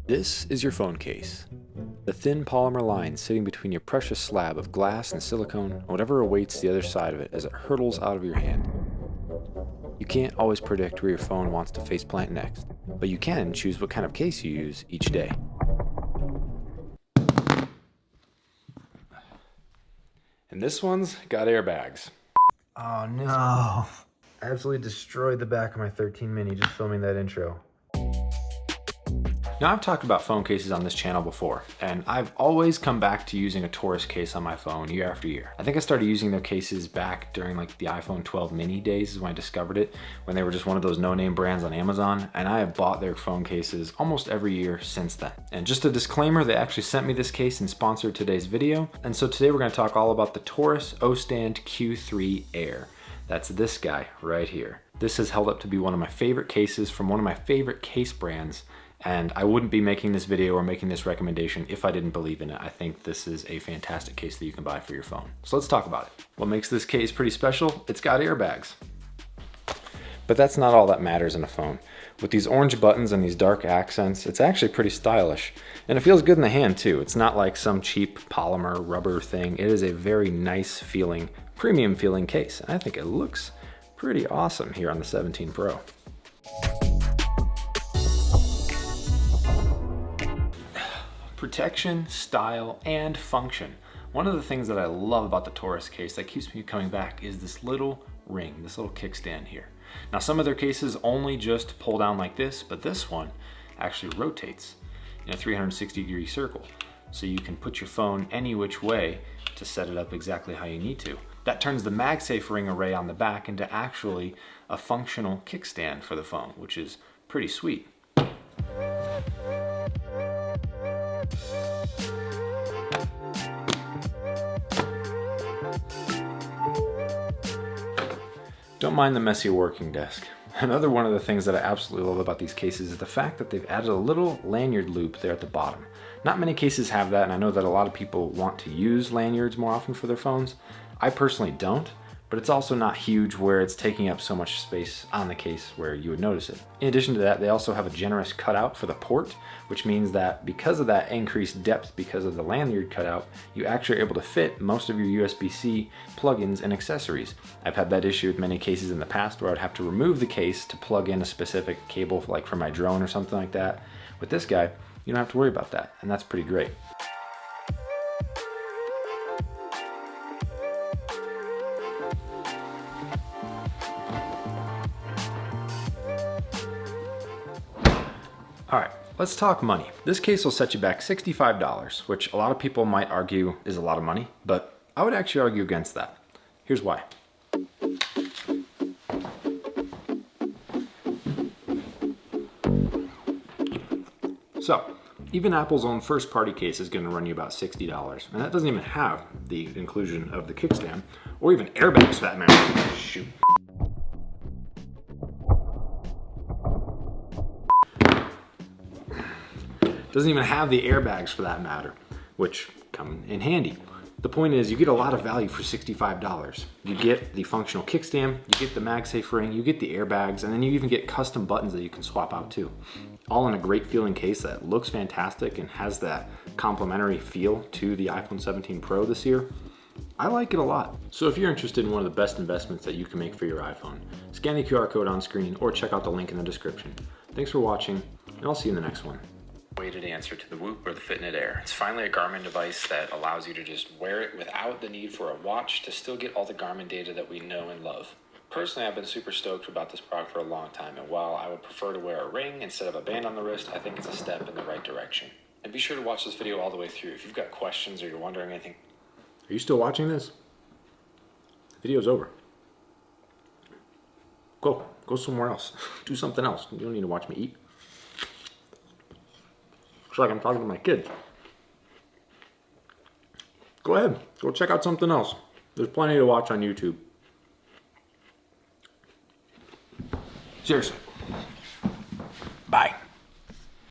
This is your phone case. The thin polymer line sitting between your precious slab of glass and silicone and whatever awaits the other side of it as it hurtles out of your hand. You can't always predict where your phone wants to faceplant next, but you can choose what kind of case you use each day. And this one's got airbags. Oh no. I absolutely destroyed the back of my 13 mini just filming that intro. Now, I've talked about phone cases on this channel before, and I've always come back to using a Torras case on my phone year after year. I think I started using their cases back during like the iPhone 12 mini days is when I discovered it, when they were just one of those no-name brands on Amazon, and I have bought their phone cases almost every year since then. And just a disclaimer, they actually sent me this case and sponsored today's video, and so today we're going to talk all about the Torras O-Stand Q3 Air. That's this guy right here. This has held up to be one of my favorite cases from one of my favorite case brands, and I wouldn't be making this video or making this recommendation if I didn't believe in it. I think this is a fantastic case that you can buy for your phone. So let's talk about it. What makes this case pretty special? It's got airbags. But that's not all that matters in a phone. With these orange buttons and these dark accents, it's actually pretty stylish. And it feels good in the hand too. It's not like some cheap polymer rubber thing. It is a very nice feeling, premium feeling case. And I think it looks pretty awesome here on the 17 Pro. Protection, style, and function. One of the things that I love about the Torras case that keeps me coming back is this little ring, this little kickstand here. Now, some of their cases only just pull down like this, but this one actually rotates in a 360-degree circle. So you can put your phone any which way to set it up exactly how you need to. That turns the MagSafe ring array on the back into actually a functional kickstand for the phone, which is pretty sweet. Don't mind the messy working desk. Another one of the things that I absolutely love about these cases is the fact that they've added a little lanyard loop there at the bottom. Not many cases have that, and I know that a lot of people want to use lanyards more often for their phones. I personally don't, but it's also not huge where it's taking up so much space on the case where you would notice it. In addition to that, they also have a generous cutout for the port, which means that because of that increased depth, because of the lanyard cutout, you actually are able to fit most of your USB-C plugins and accessories. I've had that issue with many cases in the past where I'd have to remove the case to plug in a specific cable, like for my drone or something like that. With this guy, you don't have to worry about that, and that's pretty great. All right, let's talk money. This case will set you back $65, which a lot of people might argue is a lot of money, but I would actually argue against that. Here's why. So, even Apple's own first-party case is going to run you about $60, and that doesn't even have the inclusion of the kickstand, or even airbags for that matter. Shoot. Doesn't even have the airbags for that matter, which come in handy. The point is, you get a lot of value for $65. You get the functional kickstand, you get the MagSafe ring, you get the airbags, and then you even get custom buttons that you can swap out too. All in a great feeling case that looks fantastic and has that complementary feel to the iPhone 17 Pro this year. I like it a lot. So if you're interested in one of the best investments that you can make for your iPhone, scan the QR code on screen or check out the link in the description. Thanks for watching, and I'll see you in the next one. Weighted answer to the Whoop or the Fitnet Air. It's finally a Garmin device that allows you to just wear it without the need for a watch to still get all the Garmin data that we know and love. Personally, I've been super stoked about this product for a long time, and while I would prefer to wear a ring instead of a band on the wrist, I think it's a step in the right direction. And be sure to watch this video all the way through. If you've got questions or you're wondering anything. Are you still watching this? The video's over. Go somewhere else. Do something else. You don't need to watch me eat. Looks like I'm talking to my kid. Go ahead, go check out something else. There's plenty to watch on YouTube. Seriously. Bye.